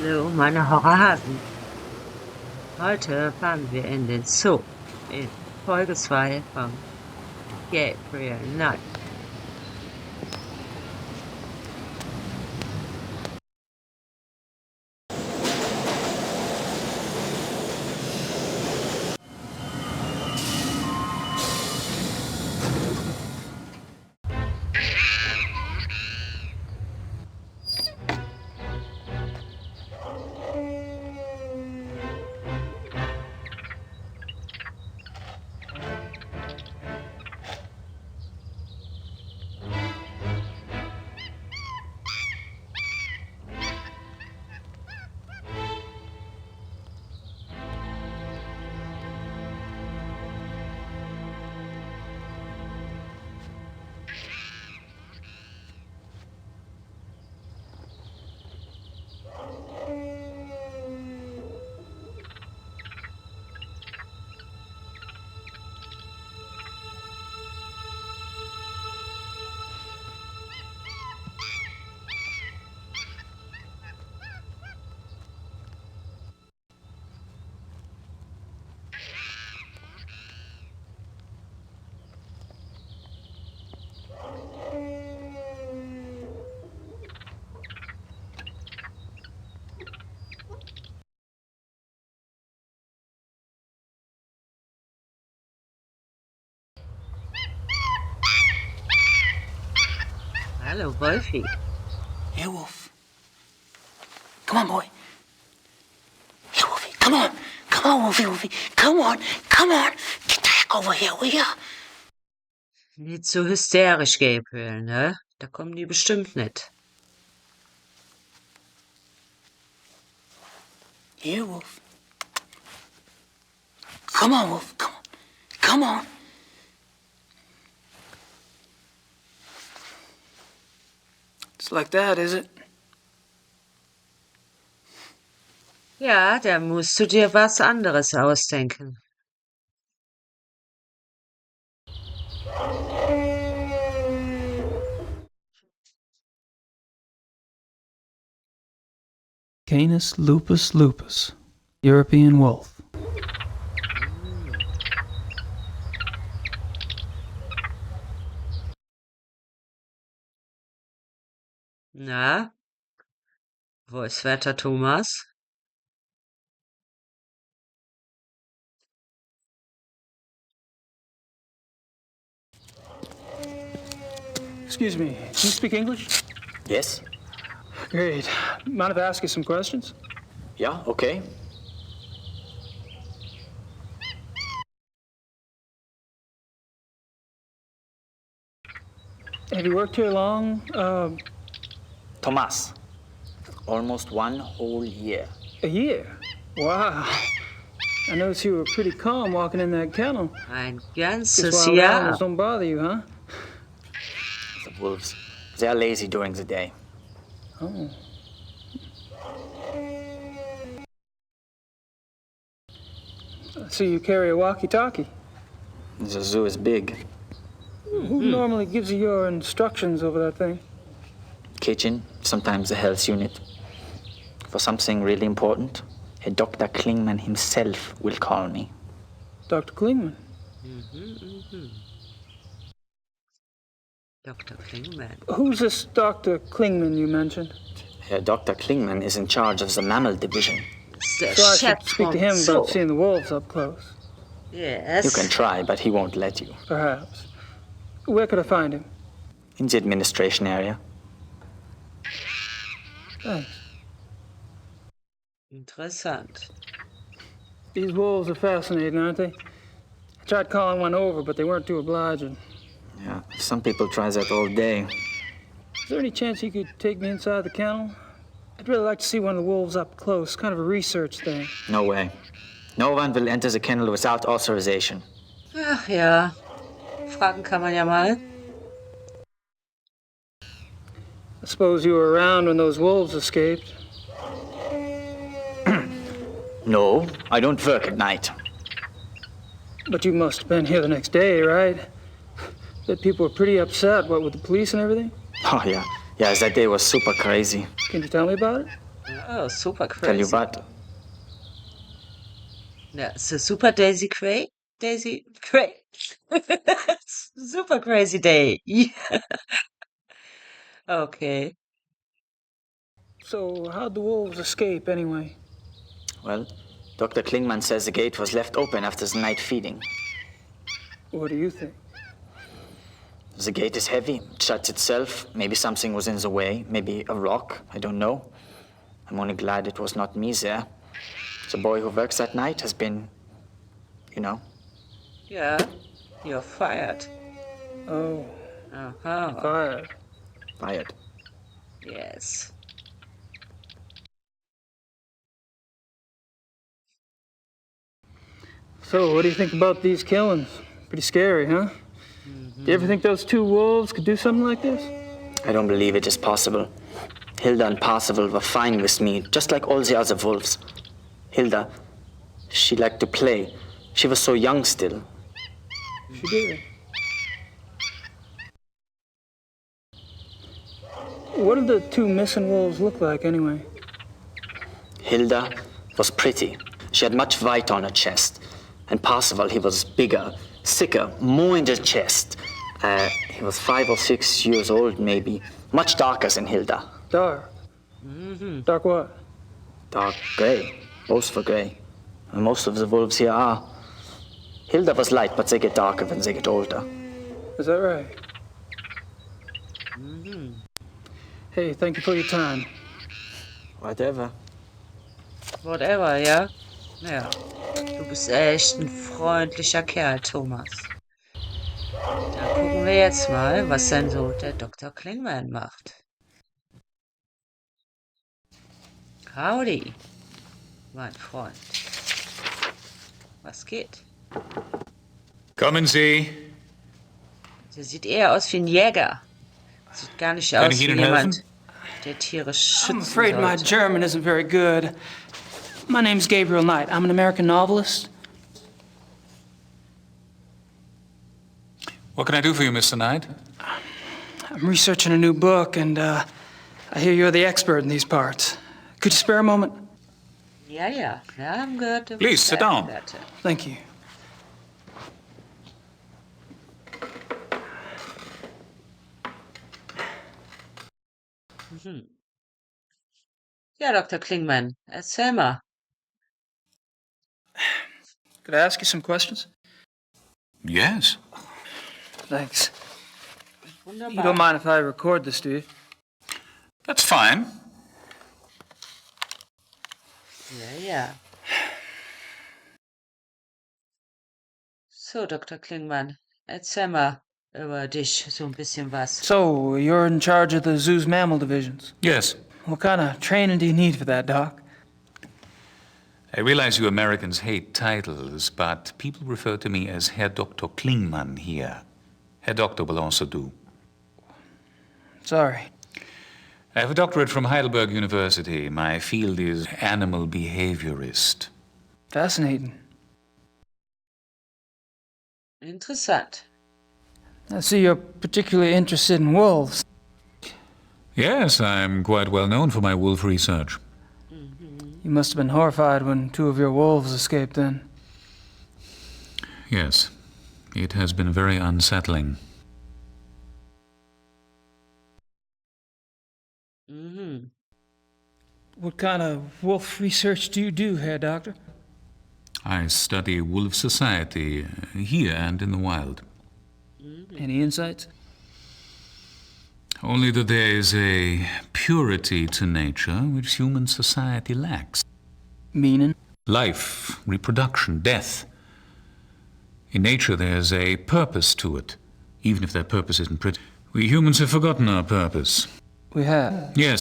Hallo, meine Horrorhasen. Heute fahren wir in den Zoo in Folge 2 von Gabriel Knight. Hallo, Wolfi. Here, Wolf. Come on, boy. Here, Wolfie. Come on. Come on, Wolfie, Wolfie. Come on. Come on. Get the heck over here, will ya? Nicht so hysterisch, Gabriel, ne? Da kommen die bestimmt nicht. Here, Wolf. Come on, Wolf. Come on. Come on. It's like that, is it? Ja, da musst du dir was anderes ausdenken. Canis lupus lupus, European wolf. Na, wo ist Wetter Thomas? Excuse me, can you speak English? Yes? Great. Mind if I ask you some questions? Yeah, okay. Have you worked here long? Thomas. Almost 1 whole year. A year? Wow. I noticed you were pretty calm walking in that kennel. Ein Guess ganzes wild Jahr. animals don't bother you, huh? The wolves, they are lazy during the day. Oh. So you carry a walkie-talkie? The zoo is big. Who normally gives you your instructions over that thing? Kitchen, sometimes the health unit. For something really important, a Dr. Klingman himself will call me. Dr. Klingman. Dr. Klingman. Who's this Dr. Klingman you mentioned? Dr. Klingman is in charge of the mammal division. Der So I Chef should speak to vom him Zoo. about seeing the wolves up close. Yes. You can try, but he won't let you. Perhaps. Where could I find him? In the administration area. Thanks. Interessant. These wolves are fascinating, aren't they? I tried calling one over, but they weren't too obliging. Yeah, some people try that all day. Is there any chance you could take me inside the kennel? I'd really like to see one of the wolves up close, kind of a research thing. No way. No one will enter the kennel without authorization. Ach ja, fragen kann man ja mal. I suppose you were around when those wolves escaped. No, I don't work at night. But you must have been here the next day, right? That people were pretty upset, what, with the police and everything? Oh, yeah. Yeah, that day was super crazy. Can you tell me about it? Oh, super Tell you crazy. what, Yeah, so super Daisy Cray? Daisy Cray. Super crazy day. Yeah. Okay. So, how'd the wolves escape anyway? well, Dr. Klingman says the gate was left open after the night feeding. What do you think? The gate is heavy, it shuts itself. Maybe something was in the way, maybe a rock, I don't know. I'm only glad it was not me there. The boy who works that night has been, you know. Yeah, you're fired. Oh, Uh-huh. fired. Fired. Yes. So, what do you think about these killings? Pretty scary, huh? Do you ever think those two wolves could do something like this? I don't believe it is possible. Hilda and Parzival were fine with me, just like all the other wolves. Hilda, she liked to play. She was so young still. She did. What did the two missing wolves look like anyway? Hilda was pretty. She had much white on her chest. And Parzival, he was bigger, thicker, more in the chest. He was 5 or 6 years old, maybe. Much darker than Hilda. Dark. Dark what? Dark gray. Both were gray. And most of the wolves here are. Hilda was light, but they get darker when they get older. Is that right? Hey, thank you for your time. Whatever. Whatever, ja? Ja. Du bist echt ein freundlicher Kerl, Thomas. Dann gucken wir jetzt mal, was denn so der Dr. Klingman macht. Howdy, mein Freund. Was geht? Kommen Sie. Der sieht eher aus wie ein Jäger. Sieht gar nicht Kann aus ich wie Ihnen jemand, helfen? der Tiere schützen I'm afraid my sollte. German isn't very good. My name's Gabriel Knight. I'm an American novelist. What can I do for you, Mr. Knight? I'm researching a new book, and I hear you're the expert in these parts. Could you spare a moment? Ja, ja, wir haben gehört, du Please, bist sit der down. Experte. Thank you. Ja, Dr. Klingman, erzähl mal. Could I ask you some questions? Yes. Thanks. You Wunderbar. don't mind if I record this, do you? That's fine. Ja, ja. So, Dr. Klingman, erzähl mal über dich so ein bisschen was. So, you're in charge of the zoo's mammal divisions. Yes. What kind of training do you need for that, Doc? I realize you Americans hate titles, but people refer to me as Herr Dr. Klingman here. Herr Doctor will also do. Sorry. I have a doctorate from Heidelberg University. My field is animal behaviorist. Fascinating. Interessant. I see you're particularly interested in wolves. Yes, I'm quite well known for my wolf research. You must have been horrified when two of your wolves escaped then. Yes, it has been very unsettling. What kind of wolf research do you do, Herr Doctor? I study wolf society here and in the wild. Any insights? Only that there is a purity to nature which human society lacks. Meaning? Life, reproduction, death. In nature there's a purpose to it, even if that purpose isn't pretty. We humans have forgotten our purpose. We have. Yes.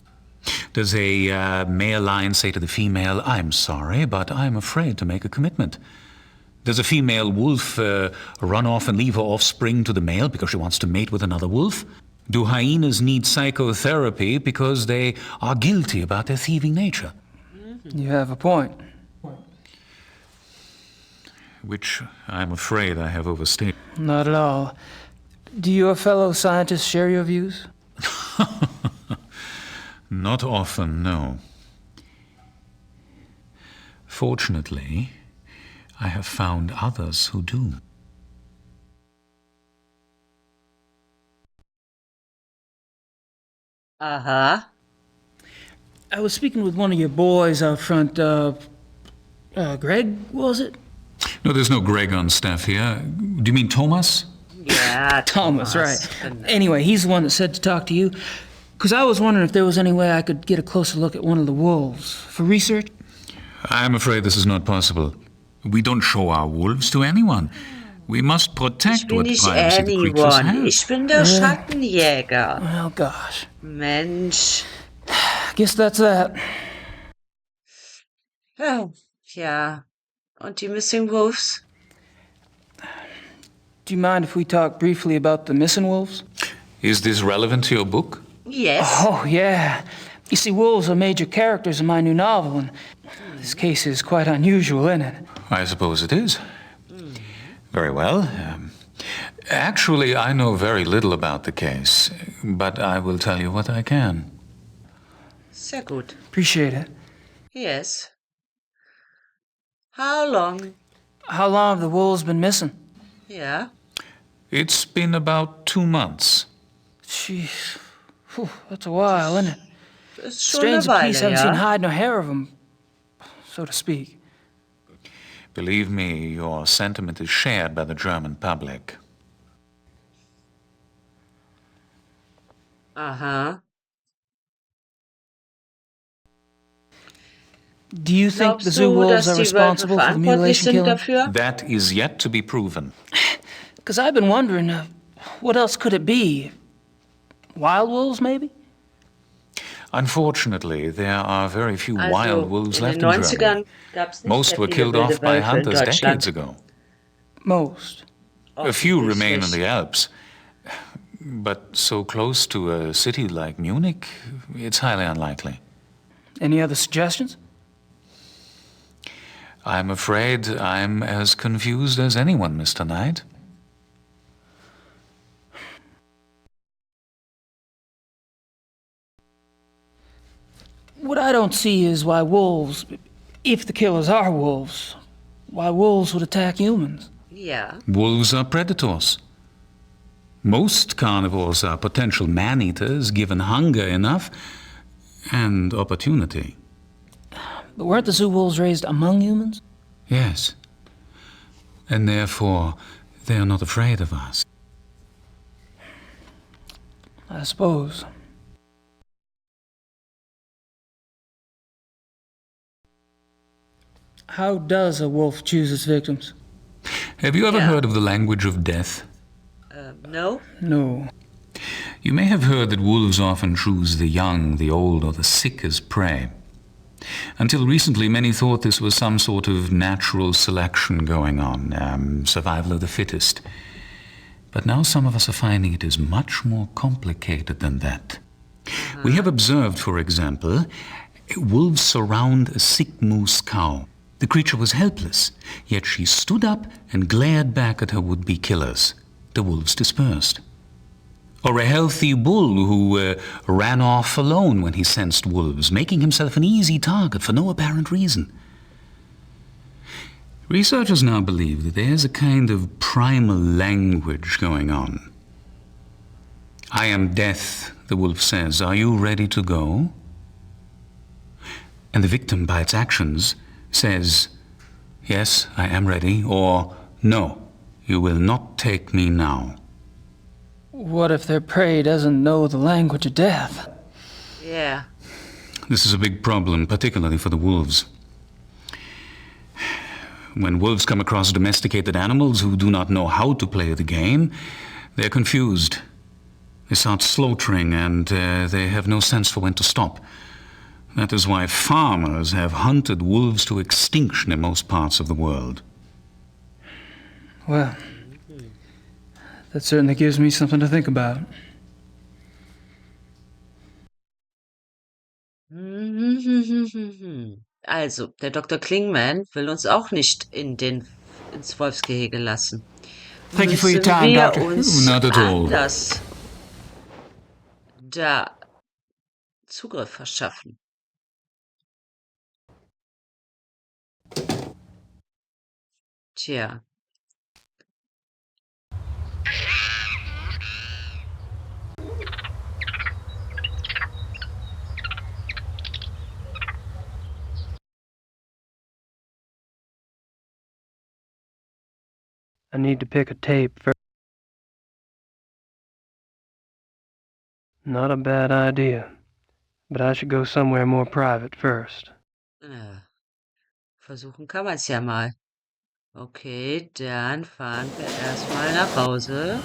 Does a male lion say to the female, "I'm sorry, but I'm afraid to make a commitment"? Does a female wolf run off and leave her offspring to the male because she wants to mate with another wolf? Do hyenas need psychotherapy because they are guilty about their thieving nature? You have a point. Which I'm afraid I have overstated. Not at all. Do your fellow scientists share your views? Not often, no. Fortunately, I have found others who do. Aha. I was speaking with one of your boys out front, Greg, was it? No, there's no Greg on staff here. Do you mean Thomas? Ja, Thomas, right. Genau. Anyway, he's the one that said to talk to you. Because I was wondering if there was any way I could get a closer look at one of the wolves for research. I'm afraid this is not possible. We don't show our wolves to anyone. We must Ich protect bin what nicht privacy the creatures anyone. have. Ich bin der Schattenjäger. Well, gosh. Mensch. Guess that's that. Oh, ja. Und die Missing Wolves? Do you mind if we talk briefly about the missing wolves? Is this relevant to your book? Yes. Oh, yeah. You see, wolves are major characters in my new novel, and this case is quite unusual, isn't it? I suppose it is. Very well. Actually, I know very little about the case, but I will tell you what I can. Sehr gut. Appreciate it. Yes. How long? How long have the wolves been missing? Ja. It's been about 2 months. Jeez. Whew, that's a while, isn't it? Das ist schon eine Strange the police Weile, haven't seen ja. hide nor hair of them, so to speak. Believe me, your sentiment is shared by the German public. Aha. Do you think the Glaubst zoo du, wolves dass are die Wölfe responsible for the verantwortlich mutilation sind killing? dafür? That is yet to be proven. Because I've been wondering, what else could it be? Wild wolves, maybe? Unfortunately, there are very few Also, wild wolves in left den in 90ern Germany. gab's nicht Most sehr were viele killed wilde off by Wölfe in hunters Deutschland. decades ago. Most. A few remain in Offensichtlich. the Alps. But so close to a city like Munich, it's highly unlikely. Any other suggestions? I'm afraid I'm as confused as anyone, Mr. Knight. What I don't see is why wolves, if the killers are wolves, why wolves would attack humans. Ja. Wolves are predators. Most carnivores are potential man-eaters given hunger enough and opportunity. But weren't the zoo wolves raised among humans? Yes. And therefore, they are not afraid of us. I suppose. How does a wolf choose its victims? Have you ever Yeah. heard of the language of death? No? No. You may have heard that wolves often choose the young, the old, or the sick as prey. Until recently, many thought this was some sort of natural selection going on, survival of the fittest. But now some of us are finding it is much more complicated than that. We have observed, for example, wolves surround a sick moose cow. The creature was helpless, yet she stood up and glared back at her would-be killers. The wolves dispersed. Or a healthy bull who ran off alone when he sensed wolves, making himself an easy target for no apparent reason. Researchers now believe that there's a kind of primal language going on. "I am death," the wolf says. "Are you ready to go?" And the victim, by its actions, says, "Yes, I am ready," or "No, you will not take me now." What if their prey doesn't know the language of death? Ja. This is a big problem, particularly for the wolves. When wolves come across domesticated animals who do not know how to play the game, they're confused. They start slaughtering and they have no sense for when to stop. That is why farmers have hunted wolves to extinction in most parts of the world. Well, that certainly gives me something to think about. Also, der Dr. Klingman will uns auch nicht ins Wolfsgehege lassen. Thank you for your Müssen time, wir Doctor. uns Not at all. anders da Zugriff verschaffen. Tja. I need to pick a tape first. Not a bad idea, but I should go somewhere more private first. Ja, versuchen kann man es ja mal. Okay, dann fahren wir erstmal nach Hause.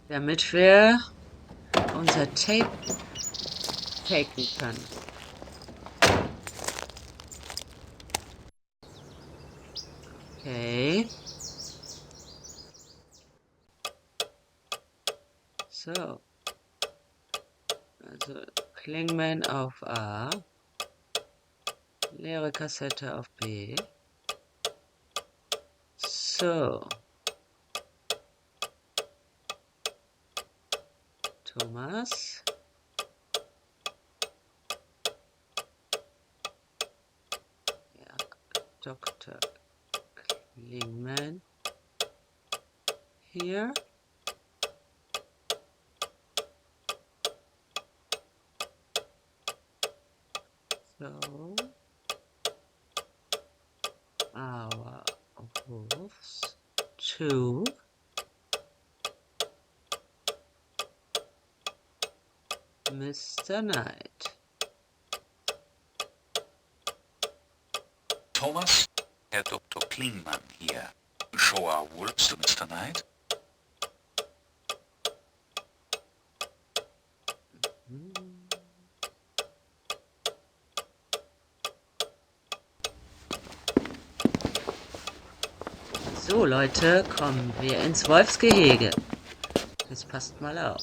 Damit wir unser Tape faken können. Okay. So. Also Klingman auf A. Leere Kassette auf B. So. Thomas. Ja, Dr. Klingman. Hier. So. Our wolves. 2. Mr. Knight. Thomas, Herr Dr. Klingmann hier. Show our wolves to Mr. Knight. So, Leute, kommen wir ins Wolfsgehege. Jetzt passt mal auf.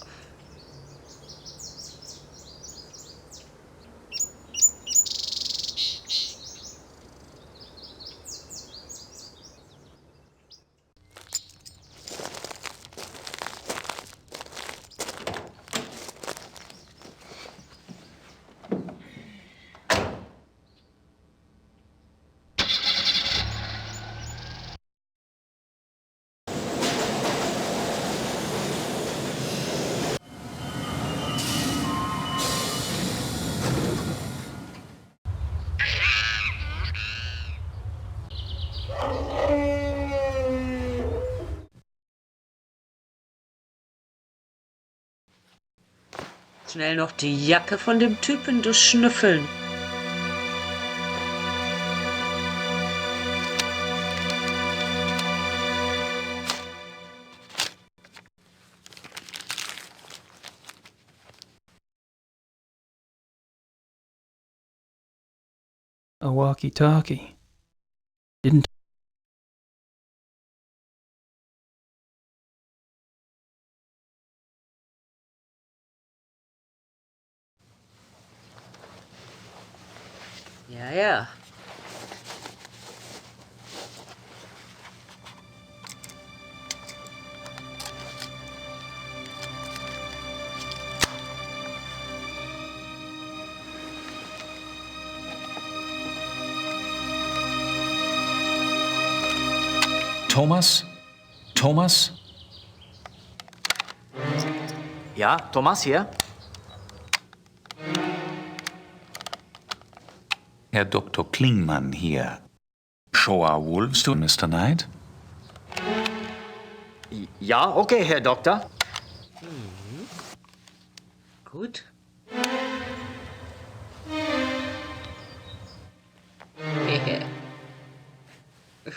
Schnell noch die Jacke von dem Typen durchschnüffeln. A walkie-talkie. Didn't Ja, ja. Thomas? Thomas? Ja, Thomas hier? Herr Dr. Klingmann hier. Show our wolves to Mr. Knight. Ja, okay, Herr Doktor. Gut.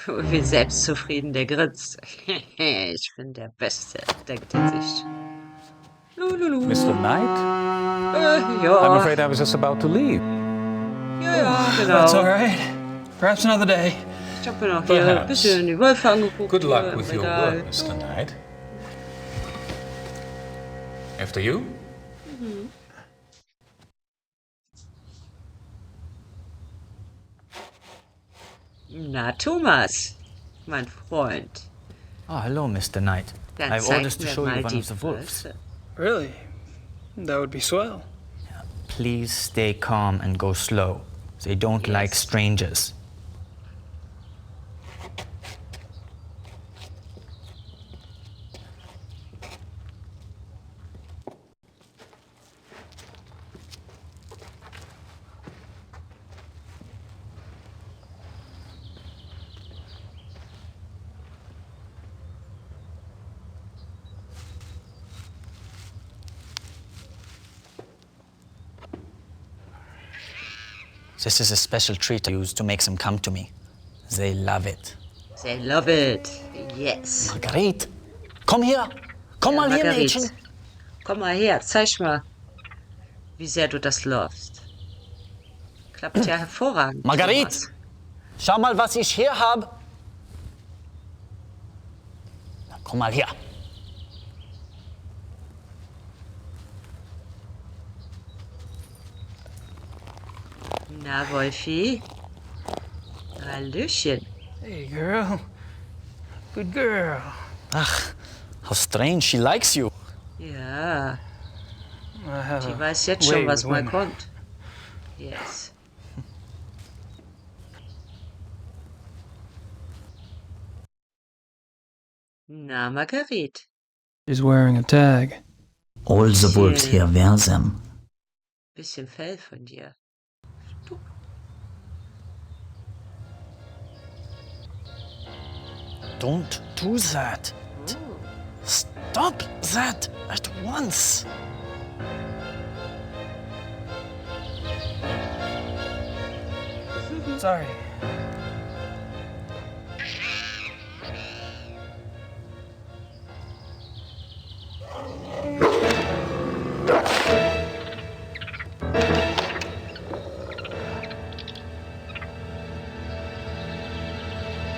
Wie selbstzufrieden der grinst. Ich bin der Beste, denkt er sich. Lululu. Mr. Knight? I'm Ja, afraid I was just about to leave. ja, That's all genau. right. Perhaps another day. Ich habe mir noch hier ein Perhaps. bisschen die Wölfe angeguckt. Good luck hier with im your Regal. work, Mr. Knight. After you? Na, Thomas, mein Freund. Oh, hello, Mr. Knight. Dann I have zeig orders to mir show you mal one die of the wolves. Wölfe. Really? That would be swell. Please stay calm and go slow. They don't like strangers. This is a special treat I use to make them come to me. They love it. They love it. Yes. Marguerite, komm her. Komm mal hier, Marguerite, Mädchen. komm mal her, zeig mal, wie sehr du das lovest. Klappt ja hervorragend. Marguerite, Thomas. schau mal, was ich hier habe. Komm mal her. Na, Wolfi? Hallöchen. Hey, girl. Good girl. Ach, how strange, she likes you. Ja, I have die a weiß jetzt way schon, was with mal women. kommt. Yes. Na, Marguerite. She's wearing a tag. All the wolves here wear them. Bisschen Fell von dir. Don't do that. Stop that at once. Sorry.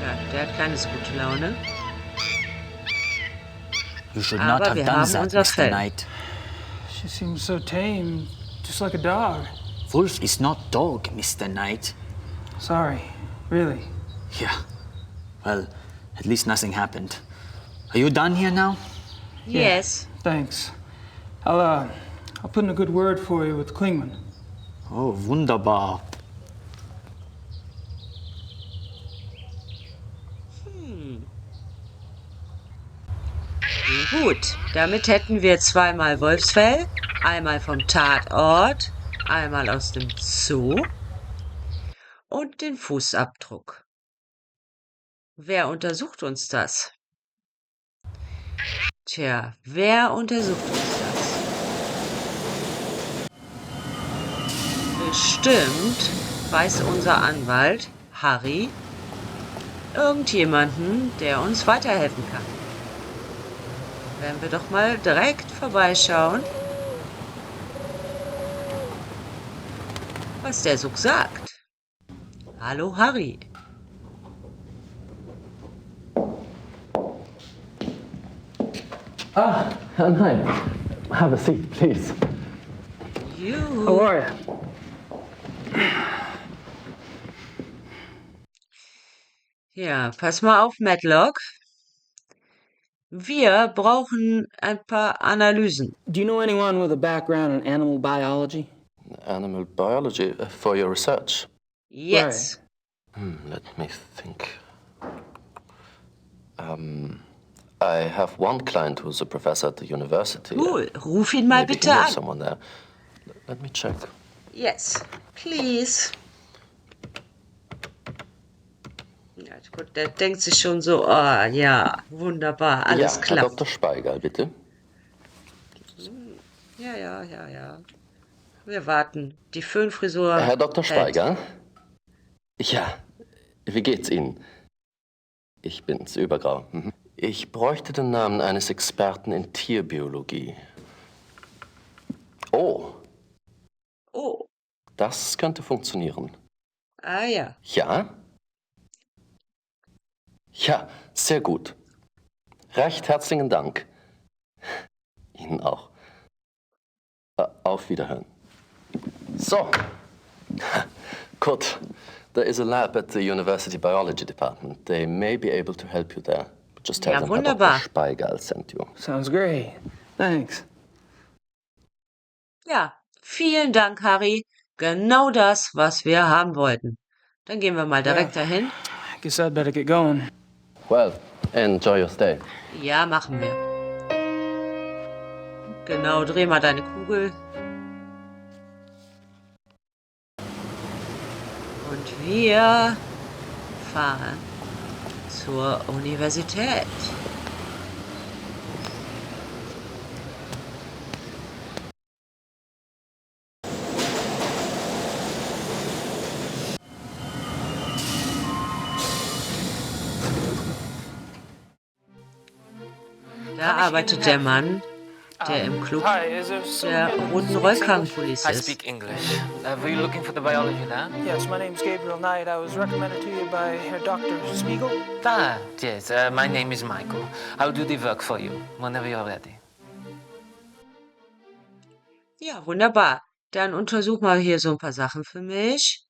Ja, der hat kleines gute Laune. You should Aber not have wir done haben that, unser Mr. Fell. Knight. She seems so tame, just like a dog. Wolf is not dog, Mr. Knight. Sorry, really. Yeah. Well, at least nothing happened. Are you done here now? Yes. Thanks. I'll put in a good word for you with Klingman. Oh, wunderbar. Gut, damit hätten wir zweimal Wolfsfell, einmal vom Tatort, einmal aus dem Zoo und den Fußabdruck. Wer untersucht uns das? Tja, wer untersucht uns das? Bestimmt weiß unser Anwalt, Harry, irgendjemanden, der uns weiterhelfen kann. Werden wir doch mal direkt vorbeischauen, was der so sagt. Hallo Harry. Ah, Knight. Have a seat, please. Juhu. How are you? Ja, pass mal auf, Matlock. Wir brauchen ein paar Analysen. Do you know anyone with a background in animal biology? Animal biology for your research? Jetzt. Let me think. I have one client who's a professor at the university. Cool. Ruf ihn mal Maybe he bitte knows an. someone there. Let me check. Yes, please. Ja, gut, der denkt sich schon so, ah ja, wunderbar, alles Ja, Herr klappt. Dr. Speiger, bitte. Ja. Wir warten. Die Föhnfrisur. Herr Dr. hält. Speiger? Ja, wie geht's Ihnen? Ich bin's, Übergrau. Mhm. Ich bräuchte den Namen eines Experten in Tierbiologie. Oh, Oh, das könnte funktionieren. ah ja. Ja? Ja, sehr gut. Recht herzlichen Dank. Ihnen auch. Auf Wiederhören. So. Gut. There is a lab at the University Biology Department. They may be able to help you there. Just tell Ja, them Herr wunderbar. Dr. Speigal sent you. Sounds great. Thanks. Ja, Vielen Dank, Harry. Genau das, was wir haben wollten. Dann gehen wir mal direkt dahin. Guess I'd better get going. Well, enjoy your stay. Ja, machen wir. Genau, dreh mal deine Kugel. Und wir fahren zur Universität. Da arbeitet der Mann, der im Club Hi, is there someone der here who roten speaks Rollkragenpolice I ist. speak English. Were you looking for the biology lab? English? Yes, my name's Gabriel Knight. I was recommended to you by Herr Dr. Spiegel. Ah, yes. My name is Michael. I'll do the work for you whenever you're ready. Ja, wunderbar. Dann untersuch mal hier so ein paar Sachen für mich.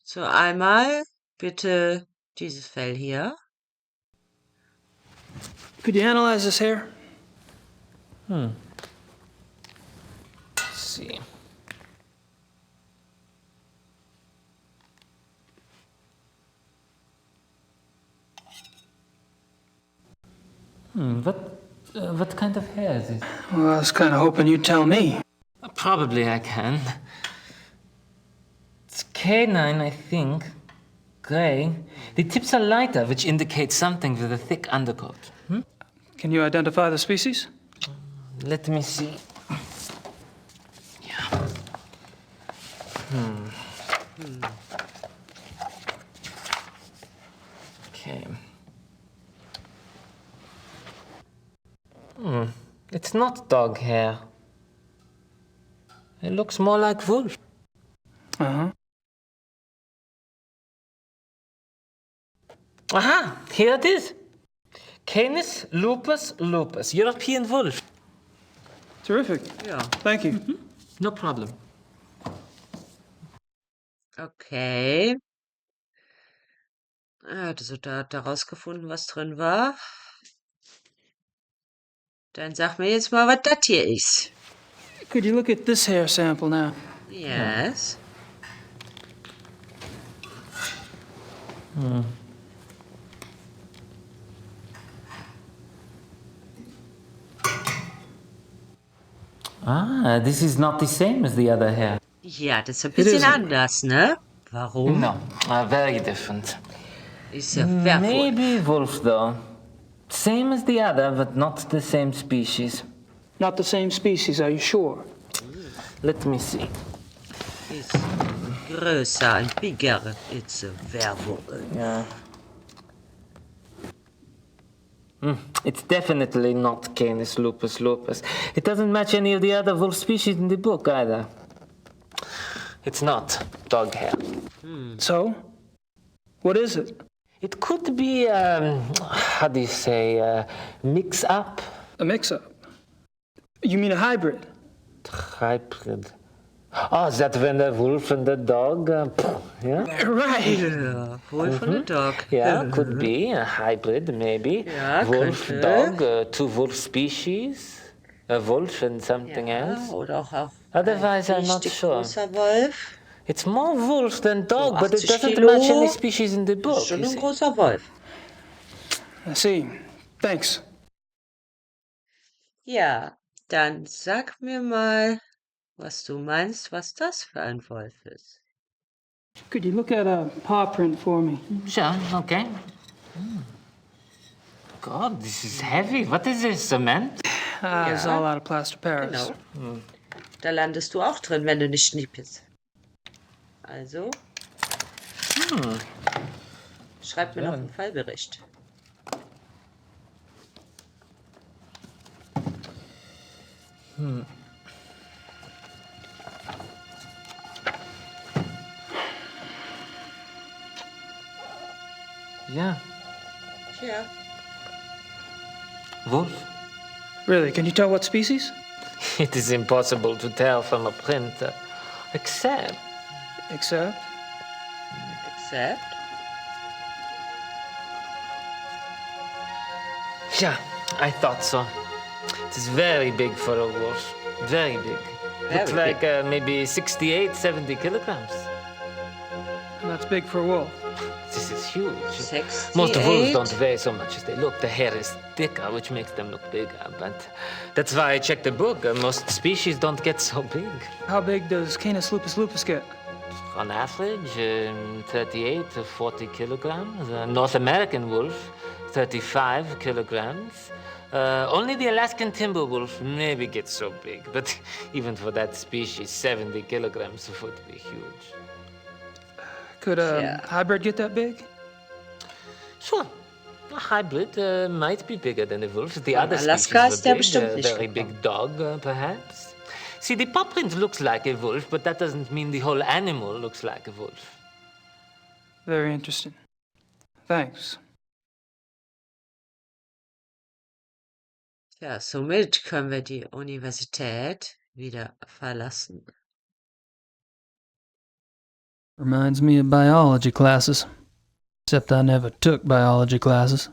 So einmal bitte dieses Fell hier. Could you analyze this hair? Let's see. What kind of hair is it? Well, I was kind of hoping you'd tell me. Probably I can. It's canine, I think. Gray. The tips are lighter, which indicates something with a thick undercoat. Can you identify the species? Let me see. Yeah. Okay. It's not dog hair. It looks more like wolf. Uh-huh. Aha! Here it is. Canis lupus lupus, European wolf. Terrific. Ja, Thank you. No problem. okay. Also da hat er rausgefunden, was drin war. Dann sag mir jetzt mal, was das hier ist. Could you look at this hair sample now? Yes. Ah, this is not the same as the other hair. Ja, das ist ein bisschen isn't. anders, ne? Warum? No, very different. Ist ja Werwolf. Maybe wolf though. Same as the other, but not the same species. Not the same species, are you sure? Let me see. Ist größer and bigger. It's a werewolf. Yeah. It's definitely not Canis lupus lupus. It doesn't match any of the other wolf species in the book either. It's not dog hair. So? What is it? It could be, how do you say, mix up? A mix-up. You mean a hybrid? Hybrid. Oh, is that when the wolf and the dog, yeah? Right. Ja, Wolf and a dog. Yeah, could be a hybrid, maybe. Ja, Wolf, könnte. dog, two wolf species. A wolf and something Ja, else. oder auch Otherwise, I'm not richtig sure. großer Wolf. It's more wolf than dog, but it 80 doesn't Kilo. match any species in the book. Ist schon you ein see. großer Wolf. I see. Thanks. Ja, dann sag mir mal, was du meinst, was das für ein Wolf ist. Could you look at a paw print for me? Sure, okay. God, this is heavy. What is this, cement? It's all out of plaster Paris. Genau. Da landest du auch drin, wenn du nicht schnippst. Also, schreib mir noch einen Fallbericht. Yeah, Tja, wolf. Really, can you tell what species? It is impossible to tell from a print, except... Except? except. Yeah, I thought so. It is very big for a wolf. Very big. Looks Very like maybe 68, 70 kilograms. That's big for a wolf. This is huge. 68. Most wolves don't weigh so much as they look. The hair is thicker, which makes them look bigger. But that's why I checked the book. Most species don't get so big. How big does Canis lupus lupus get? On average, 38 to 40 kilograms. North American wolf, 35 kilograms. Only the Alaskan timber wolf maybe gets so big, but even for that species, 70 kilograms would be huge. Could a Yeah. hybrid get that big? Sure. A hybrid might be bigger than a wolf. The Von other Alaska species ist der were big, bestimmt nicht very gekommen. big dog, perhaps. See, the paw print looks like a wolf, but that doesn't mean the whole animal looks like a wolf. Very interesting. Thanks. Ja, somit können wir die Universität wieder verlassen. Reminds me of biology classes. Except I never took biology classes.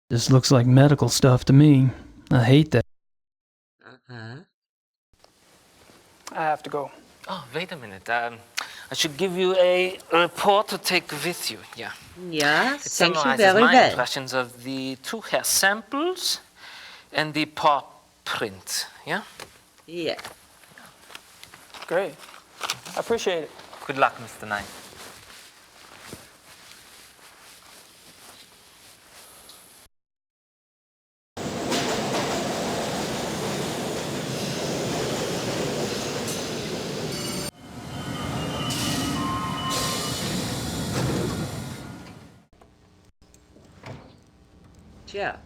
This looks like medical stuff to me. I hate that. Aha. I have to go. Oh, wait a minute. I should give you a report to take with you. Yeah. Ja, It thank you summarizes very my well. impressions of the two hair samples and the paw print. Yeah? Ja. Great. I appreciate it. Good luck, Mr. Knight. Tja.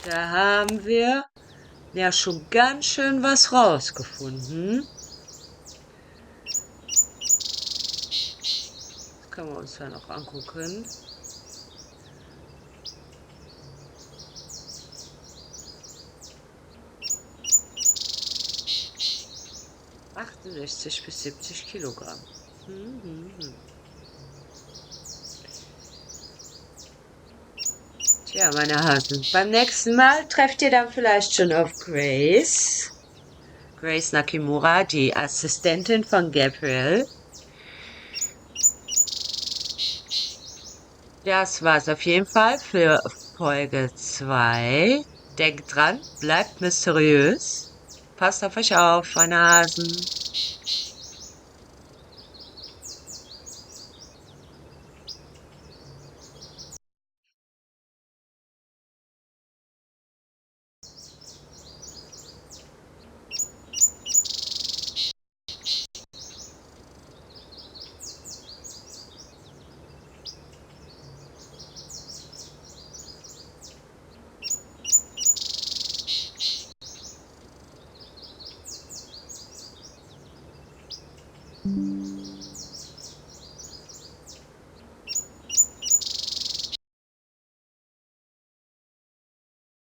Da haben wir ja schon ganz schön was rausgefunden. Das können wir uns ja noch angucken. ...68 bis 70 Kilogramm. Tja, meine Hasen. Beim nächsten Mal trefft ihr dann vielleicht schon auf Grace. Grace Nakimura, die Assistentin von Gabriel. Das war's auf jeden Fall für Folge 2. Denkt dran, bleibt mysteriös. Passt auf euch auf, meine Hasen.